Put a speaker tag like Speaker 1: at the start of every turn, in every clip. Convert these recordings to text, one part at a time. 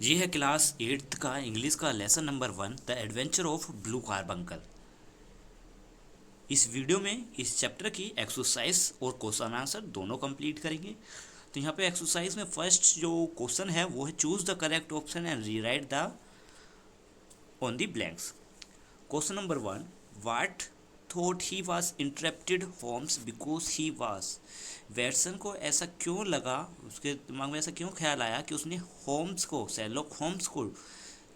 Speaker 1: ये है class 8th का इंग्लिश का lesson number 1 the adventure of blue carbuncle. इस वीडियो में इस चैप्टर की एक्सरसाइज और क्वेश्चन आंसर दोनों कंप्लीट करेंगे। तो यहाँ पे एक्सरसाइज में फर्स्ट जो क्वेश्चन है वो है choose the correct option and rewrite the on the blanks. Question number 1, what thought he was interrupted Holmes because he was. Watson को ऐसा क्यों लगा, उसके दिमाग में ऐसा क्यों ख्याल आया कि उसने होम्स को, शेरलॉक होम्स को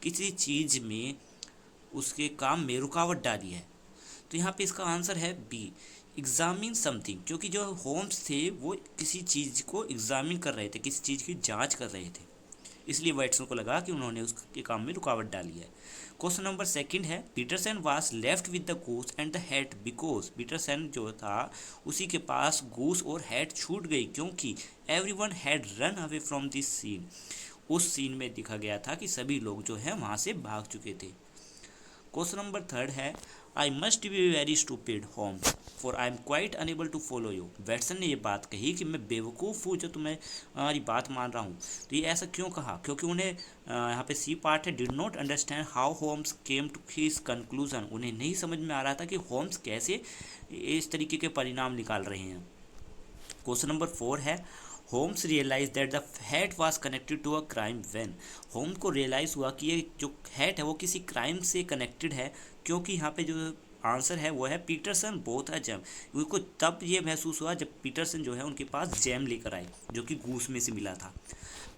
Speaker 1: किसी चीज़ में उसके काम में रुकावट डाली है। तो यहाँ पे इसका आंसर है बी, एग्जामिन समथिंग, क्योंकि जो होम्स थे वो किसी चीज़ को एग्जामिन कर रहे थे, किसी चीज़ की जांच कर रहे थे, इसलिए वाटसन को लगा कि उन्होंने उसके काम में रुकावट डाली है। क्वेश्चन नंबर 2 है Peterson was left with the goose and the hat because. Peterson जो था उसी के पास गूस और हैट छूट गई क्योंकि everyone had run away from this scene. उस सीन में दिखा गया था कि सभी लोग जो है वहाँ से भाग चुके थे। क्वेश्चन नंबर 3 है I must be very stupid होम for I am quite unable to follow you. Watson ने ये बात कही कि मैं बेवकूफ़ हूँ जो तुम्हें हमारी बात मान रहा हूँ। तो ये ऐसा क्यों कहा? क्योंकि उन्हें यहाँ पे सी पार्ट है, did not understand how Holmes came to his conclusion. उन्हें नहीं समझ में आ रहा था कि होम्स कैसे इस तरीके के परिणाम निकाल रहे हैं। क्वेश्चन नंबर 4 है Holmes realise that the hat was connected to a crime when. Holmes को रियलाइज़ हुआ कि ये जो हैट है वो किसी क्राइम से कनेक्टेड है, क्योंकि यहाँ पे जो आंसर है वो है पीटरसन बोथ अ जैम। उनको तब ये महसूस हुआ जब पीटरसन जो है उनके पास जैम लेकर आए जो कि गूस में से मिला था।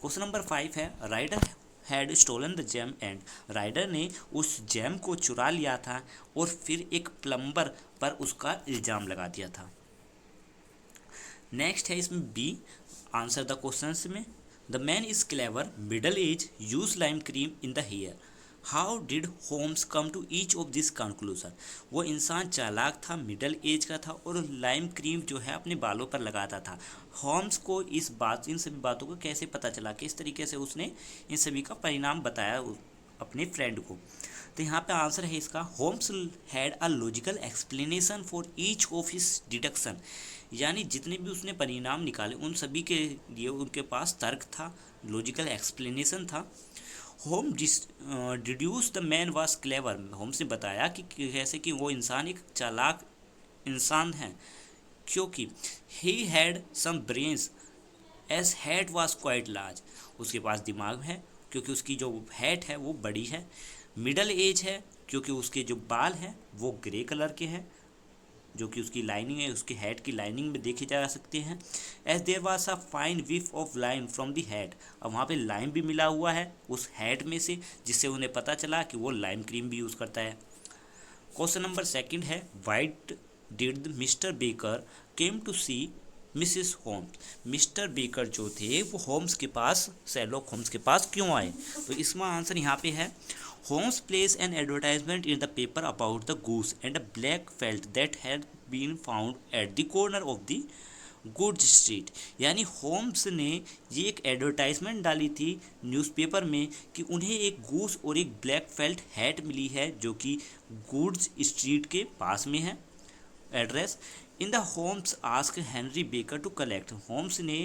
Speaker 1: क्वेश्चन नंबर 5 है Ryder had stolen the gem and. Ryder ने उस जैम को चुरा लिया था और फिर एक प्लम्बर पर उसका इल्ज़ाम लगा दिया था। नेक्स्ट है इसमें बी, आंसर द क्वेश्चन में the man is clever middle age use lime cream in the hair. How did Holmes come to each of this conclusion. वो इंसान चालाक था, मिडल एज का था और लाइम क्रीम जो है अपने बालों पर लगाता था। होम्स को इन सभी बातों को कैसे पता चला, किस तरीके से उसने इन सभी का परिणाम बताया अपने फ्रेंड को। तो यहाँ पे आंसर है इसका Holmes had a logical explanation for each of his deduction. यानी जितने भी उसने परिणाम निकाले उन सभी के लिए उनके पास तर्क था, लॉजिकल एक्सप्लेनेशन था। होम deduce the man was clever. Holmes ने बताया कि कैसे कि वो इंसान एक चालाक इंसान है, क्योंकि he had some brains as head was quite large. उसके पास दिमाग है क्योंकि उसकी जो हेड है वो बड़ी है। मिडल एज है क्योंकि उसके जो बाल हैं वो ग्रे कलर के हैं, जो कि उसकी लाइनिंग है, उसकी हेड की लाइनिंग में देखे जा सकते हैं। As there was a fine whiff of line from the head. अब वहाँ पे लाइम भी मिला हुआ है उस हेड में से, जिससे उन्हें पता चला कि वो लाइम क्रीम भी यूज़ करता है। क्वेश्चन नंबर 2 है why did Mr Baker came to see Mrs Holmes. Mr Baker जो थे वो होम्स के पास, शेरलॉक होम्स के पास क्यों आए? तो इसमें आंसर यहाँ पे है Holmes place an advertisement in the paper about the goose and a black felt that had been found at the corner of the good street. यानी होम्स ने ये एक एडवर्टाइजमेंट डाली थी न्यूज़पेपर में कि उन्हें एक गूस और एक ब्लैक फेल्ट हैट मिली है जो कि गुड्स स्ट्रीट के पास में है address. In the Holmes ask Henry Baker to collect. Holmes ने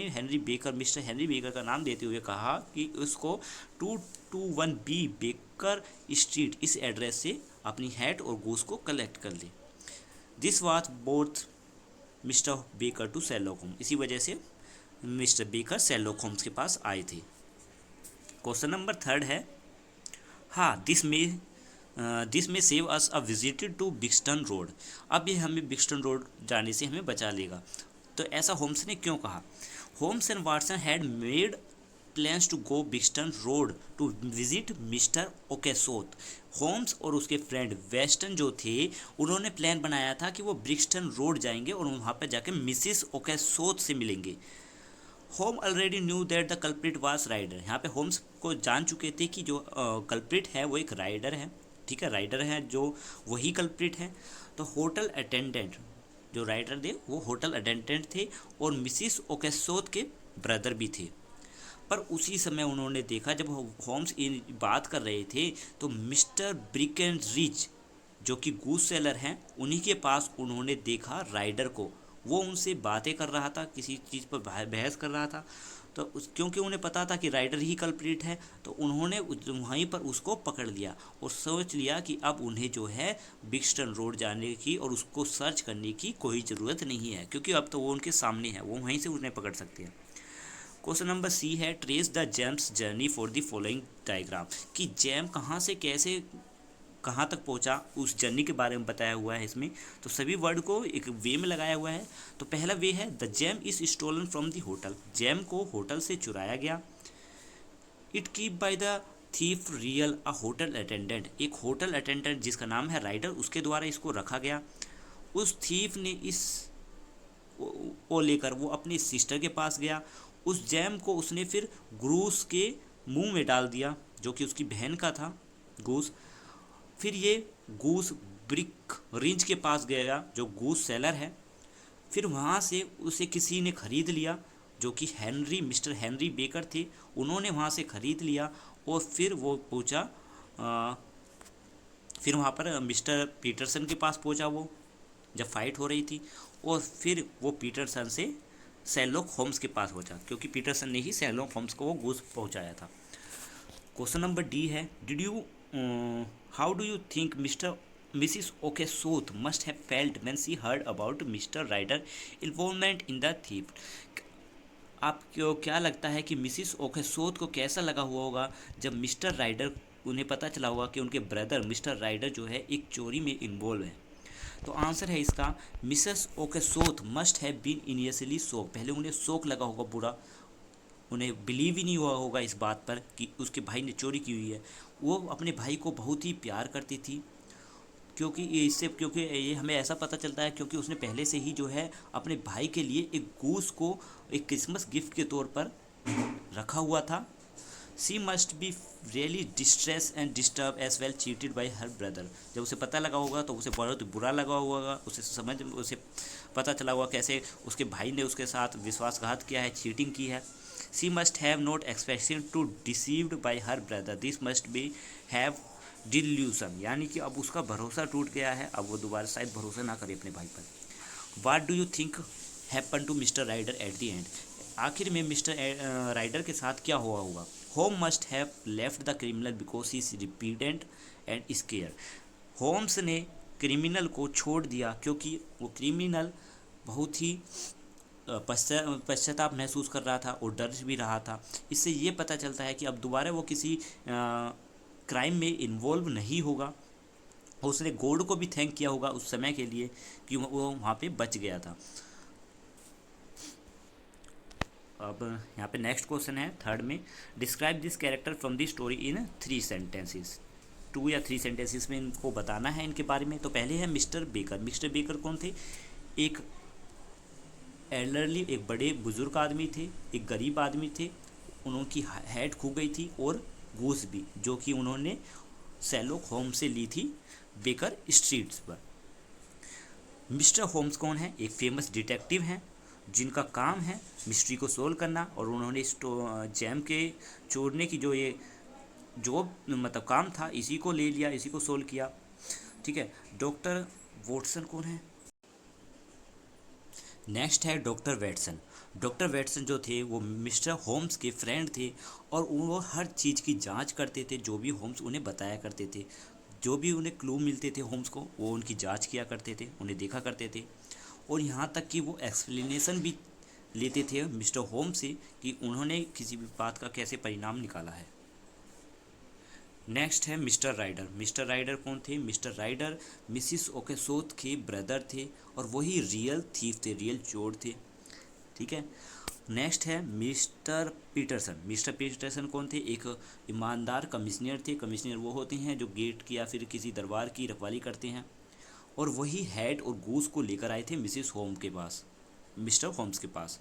Speaker 1: मिस्टर हेनरी बेकर का नाम देते हुए कहा कि उसको 221 बी बेकर स्ट्रीट इस एड्रेस से अपनी हैट और गूस को कलेक्ट कर ले। This was both Mr Baker to Sherlock Holmes. इसी वजह से मिस्टर बेकर शेरलॉक होम्स के पास आए थे। क्वेश्चन नंबर 3 है हाँ दिस में save us a visited to Brixton Road. अब ये हमें बिक्सटन रोड जाने से हमें बचा लेगा। तो ऐसा होम्स ने क्यों कहा? Holmes and Watson had made plans to go Brixton Road to visit mister ओकेसोथ। होम्स और उसके फ्रेंड वेस्टन जो थे उन्होंने प्लान बनाया था कि वो ब्रिक्सटन रोड जाएंगे और वहाँ पर जाके मिसिस ओकेसोथ से मिलेंगे। होम already knew that the culprit was Ryder. यहाँ पे होम्स को जान चुके थे कि जो कल्प्रिट है वो एक राइडर है। ठीक है, राइडर है जो वही कल्प्रिट है। तो होटल अटेंडेंट जो राइडर थे वो होटल अटेंडेंट थे और मिसिस ओकेसोथ के ब्रदर भी थे। पर उसी समय उन्होंने देखा जब होम्स इन बात कर रहे थे तो मिस्टर ब्रिकन रिच जो कि गूस सेलर हैं उन्हीं के पास उन्होंने देखा राइडर को। वो उनसे बातें कर रहा था, किसी चीज़ पर बहस कर रहा था। तो क्योंकि उन्हें पता था कि राइडर ही कल्प्रिट है, तो उन्होंने वहीं पर उसको पकड़ लिया और सोच लिया कि अब उन्हें जो है बिक्सटन रोड जाने की और उसको सर्च करने की कोई ज़रूरत नहीं है, क्योंकि अब तो वो उनके सामने है, वो वहीं से उन्हें पकड़ सकते हैं। क्वेश्चन नंबर सी है trace the James journey for the following diagram, कि जैम कहाँ से कैसे कहाँ तक पहुँचा उस जर्नी के बारे में बताया हुआ है इसमें। तो सभी वर्ड को एक वे में लगाया हुआ है। तो पहला वे है the gem is stolen from the hotel, gem को होटल से चुराया गया। It keep by the thief real a hotel attendant, एक होटल अटेंडेंट जिसका नाम है राइडर, उसके द्वारा इसको रखा गया। उस थीफ ने इस को लेकर वो अपनी सिस्टर के पास गया। उस जैम को उसने फिर ग्रूस के मुंह में डाल दिया, जो कि उसकी बहन का था गूस। फिर ये गूस ब्रिक रिंच के पास गया, जो गूस सेलर है। फिर वहाँ से उसे किसी ने ख़रीद लिया, जो कि मिस्टर हेनरी बेकर थे, उन्होंने वहाँ से ख़रीद लिया। और फिर वो पहुँचा, फिर वहाँ पर मिस्टर पीटरसन के पास पहुँचा वो, जब फाइट हो रही थी। और फिर वो पीटरसन से शेरलॉक होम्स के पास पहुँचा, क्योंकि पीटरसन ने ही शेरलॉक होम्स को वो गूस पहुँचाया था। क्वेश्चन नंबर डी है how do you think Mrs Oakshott must have felt when she heard about Mr Ryder involvement in the thief, आपको क्या लगता है कि मिसिस ओकेसोथ को कैसा लगा हुआ होगा जब मिस्टर राइडर, उन्हें पता चला होगा कि उनके ब्रदर मिस्टर राइडर जो है एक चोरी में इन्वॉल्व है। तो आंसर है इसका Mrs Oakshott must have been initially shock, पहले उन्हें शौक लगा होगा पूरा, उन्हें बिलीव ही नहीं हुआ होगा इस बात पर कि उसके भाई ने चोरी की हुई है। वो अपने भाई को बहुत ही प्यार करती थी, क्योंकि ये हमें ऐसा पता चलता है क्योंकि उसने पहले से ही जो है अपने भाई के लिए एक गूस को एक क्रिसमस गिफ्ट के तौर पर रखा हुआ था। She must be really distress and disturb as well cheated by her brother, जब उसे पता लगा होगा तो उसे बहुत बुरा लगा होगा, उसे पता चला होगा कैसे उसके भाई ने उसके साथ विश्वासघात किया है, चीटिंग की है। She must have not expected to deceived by her brother, this must be have delusion, यानी कि अब उसका भरोसा टूट गया है, अब वो दोबारा शायद भरोसा ना करे अपने भाई पर। What do you think happen to Mr Ryder at the end, आखिर में मिस्टर राइडर के साथ क्या हुआ होगा। होम must have left the criminal because he is repentant and scare, Holmes ने क्रिमिनल को छोड़ दिया क्योंकि वो क्रिमिनल बहुत ही पश्चाताप महसूस कर रहा था और डर भी रहा था। इससे ये पता चलता है कि अब दोबारा वो किसी क्राइम में इन्वॉल्व नहीं होगा। उसने गॉड को भी थैंक किया होगा उस समय के लिए कि वो वहाँ पे बच गया था। अब यहाँ पे नेक्स्ट क्वेश्चन है थर्ड में, describe this character from the story in 3 sentences, 2 या 3 सेंटेंसेस में इनको बताना है इनके बारे में। तो पहले है मिस्टर बेकर। मिस्टर बेकर कौन थे, एक एल्डरली, एक बड़े बुजुर्ग आदमी थे, एक गरीब आदमी थे, उनकी हेड खो गई थी और गूस भी, जो कि उन्होंने शेरलॉक होम्स से ली थी बेकर स्ट्रीट्स पर। मिस्टर होम्स कौन है, एक फेमस डिटेक्टिव हैं जिनका काम है मिस्ट्री को सोल्व करना, और उन्होंने जैम के चोरने की जो मतलब काम था इसी को ले लिया, इसी को सोल्व किया। ठीक है, डॉक्टर वॉटसन कौन है, नेक्स्ट है डॉक्टर वेटसन। डॉक्टर वेटसन जो थे वो मिस्टर होम्स के फ्रेंड थे और वो हर चीज़ की जांच करते थे, जो भी होम्स उन्हें बताया करते थे, जो भी उन्हें क्लू मिलते थे होम्स को, वो उनकी जांच किया करते थे, उन्हें देखा करते थे। और यहाँ तक कि वो एक्सप्लेनेशन भी लेते थे मिस्टर होम्स से कि उन्होंने किसी भी बात का कैसे परिणाम निकाला है। नेक्स्ट है मिस्टर राइडर। मिस्टर राइडर कौन थे, मिस्टर राइडर मिसिस ओकेसोथ के ब्रदर थे और वही रियल थीफ थे, रियल चोर थे। ठीक है, नेक्स्ट है मिस्टर पीटरसन। मिस्टर पीटरसन कौन थे, एक ईमानदार कमिश्नर थे। कमिश्नर वो होते हैं जो गेट की या फिर किसी दरबार की रखवाली करते हैं, और वही हैट और गूस को लेकर आए थे मिसिस होम के पास, मिस्टर होम्स के पास,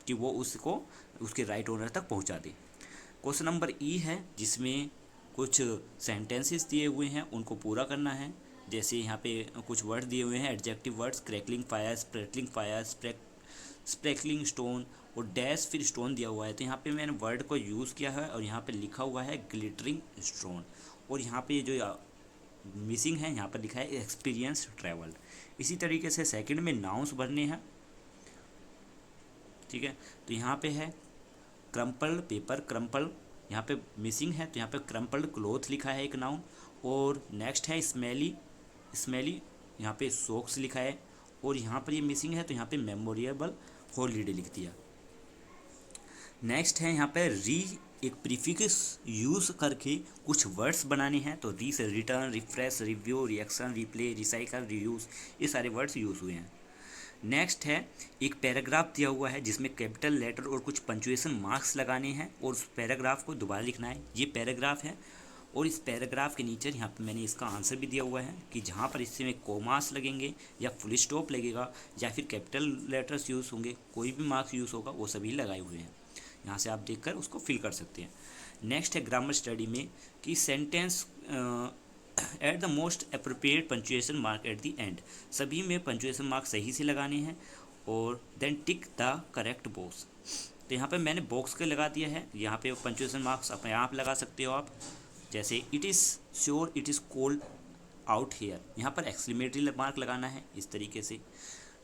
Speaker 1: कि वो उसको उसके राइट ओनर तक पहुंचा दे। क्वेश्चन नंबर ई है जिसमें कुछ सेंटेंसेस दिए हुए हैं, उनको पूरा करना है। जैसे यहाँ पे कुछ वर्ड दिए हुए हैं, adjective words, crackling fire, spattering fire, sparkling stone और डैश फिर स्टोन दिया हुआ है। तो यहाँ पे मैंने वर्ड को यूज़ किया है और यहाँ पे लिखा हुआ है ग्लिटरिंग स्टोन, और यहाँ पे जो मिसिंग है यहाँ पर लिखा है एक्सपीरियंस ट्रैवल। इसी तरीके से सेकंड में नाउंस भरने हैं। ठीक है, तो यहाँ पे है क्रम्पल्ड पेपर, क्रम्पल यहाँ पे मिसिंग है तो यहाँ पे क्रम्पल्ड क्लोथ लिखा है एक नाउन। और नेक्स्ट है स्मेली, स्मेली यहाँ पे सॉक्स लिखा है। और यहाँ पर ये मिसिंग है तो यहाँ पे मेमोरेबल हॉलीडे लिख दिया। नेक्स्ट है यहाँ पे री, एक प्रीफिक्स यूज़ करके कुछ वर्ड्स बनाने हैं। तो री से return, refresh, review, reaction, replay, recycle, reuse, ये सारे वर्ड्स यूज़ हुए हैं। नेक्स्ट है एक पैराग्राफ दिया हुआ है जिसमें कैपिटल लेटर और कुछ पंचुएशन मार्क्स लगाने हैं और उस पैराग्राफ को दोबारा लिखना है। ये पैराग्राफ है और इस पैराग्राफ के नीचे यहाँ पे मैंने इसका आंसर भी दिया हुआ है कि जहाँ पर इससे में कोमास लगेंगे या फुल स्टॉप लगेगा या फिर कैपिटल लेटर्स यूज़ होंगे, कोई भी मार्क्स यूज़ होगा, वो सभी लगाए हुए हैं। यहाँ से आप देखकर उसको फिल कर सकते हैं। नेक्स्ट है ग्रामर स्टडी में कि sentence at the most appropriate punctuation mark at the end, सभी में पंचुएशन मार्क सही से लगाने हैं। और then tick the correct box, तो यहाँ पे मैंने बॉक्स के लगा दिया है। यहाँ पे पंचुएशन मार्क्स अपने आप लगा सकते हो आप, जैसे it is sure it is cold out here, यहाँ पर एक्सक्लेमेटरी मार्क लगाना है इस तरीके से।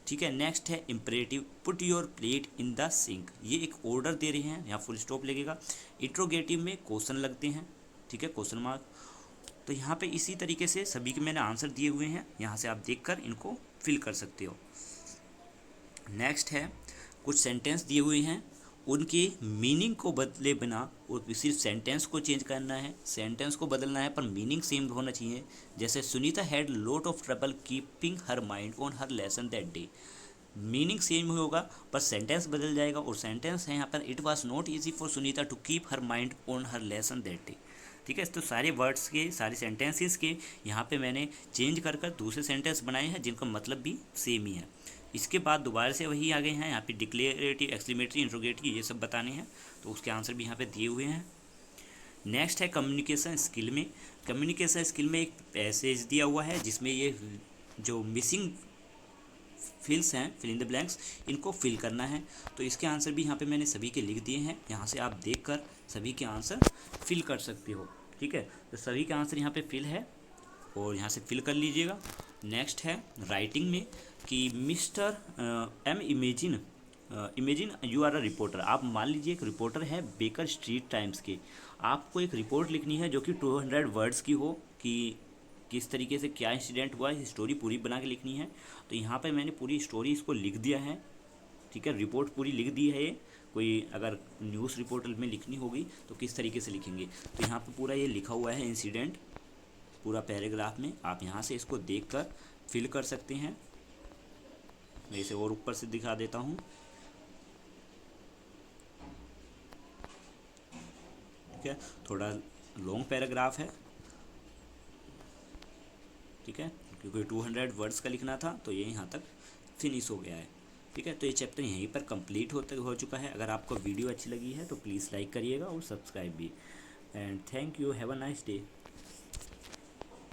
Speaker 1: ठीक है। नेक्स्ट है imperative, put your plate in the sink, ये एक ऑर्डर दे रहे हैं, यहाँ फुल स्टॉप लगेगा। इंट्रोगेटिव में क्वेश्चन लगते हैं, ठीक है, क्वेश्चन मार्क। तो यहाँ पे इसी तरीके से सभी के मैंने आंसर दिए हुए हैं, यहाँ से आप देखकर इनको फिल कर सकते हो। नेक्स्ट है कुछ सेंटेंस दिए हुए हैं, उनके मीनिंग को बदले बिना, और सिर्फ सेंटेंस को चेंज करना है, सेंटेंस को बदलना है पर मीनिंग सेम होना चाहिए। जैसे Sunita had lot of trouble keeping her mind on her lesson that day, meaning same होगा पर सेंटेंस बदल जाएगा। और सेंटेंस है यहाँ पर it was not easy for Sunita to keep her mind on her lesson that day. ठीक है। तो सारे वर्ड्स के, सारे सेंटेंसेस के यहाँ पे मैंने चेंज कर दूसरे सेंटेंस बनाए हैं जिनका मतलब भी सेम ही है। इसके बाद दोबारा से वही आ गए हैं, यहाँ पे डिक्लेरेटिव, एक्सक्लेमेटरी, इंट्रोगेटिव, ये सब बताने हैं, तो उसके आंसर भी यहाँ पे दिए हुए हैं। नेक्स्ट है कम्युनिकेशन स्किल में, कम्युनिकेशन स्किल में एक पैसेज दिया हुआ है जिसमें ये जो मिसिंग फिल्स हैं, फिल इन द ब्लैंक्स, इनको फिल करना है। तो इसके आंसर भी यहाँ पे मैंने सभी के लिख दिए हैं, यहाँ से आप देखकर सभी के आंसर फिल कर सकते हो। ठीक है। तो सभी के आंसर यहाँ पे फिल है और यहाँ से फिल कर लीजिएगा। नेक्स्ट है राइटिंग में कि Mr M imagine you are a reporter, आप मान लीजिए एक रिपोर्टर है बेकर स्ट्रीट टाइम्स के, आपको एक रिपोर्ट लिखनी है जो कि 200 वर्ड्स की हो कि किस तरीके से क्या इंसिडेंट हुआ, इस स्टोरी पूरी बना के लिखनी है। तो यहाँ पे मैंने पूरी स्टोरी इसको लिख दिया है। ठीक है। रिपोर्ट पूरी लिख दी है। ये कोई अगर न्यूज़ रिपोर्टर में लिखनी होगी तो किस तरीके से लिखेंगे, तो यहाँ पे पूरा ये लिखा हुआ है इंसिडेंट पूरा पैराग्राफ में, आप यहाँ से इसको देखकर फिल कर सकते हैं। मैं इसे और ऊपर से दिखा देता हूँ। ठीक है। थोड़ा लॉन्ग पैराग्राफ है, ठीक है, क्योंकि 200 वर्ड्स का लिखना था तो ये यहाँ तक फिनिश हो गया है। ठीक है। तो ये चैप्टर यहीं पर कंप्लीट हो चुका है। अगर आपको वीडियो अच्छी लगी है तो प्लीज़ लाइक करिएगा और सब्सक्राइब भी। And thank you, have a nice day.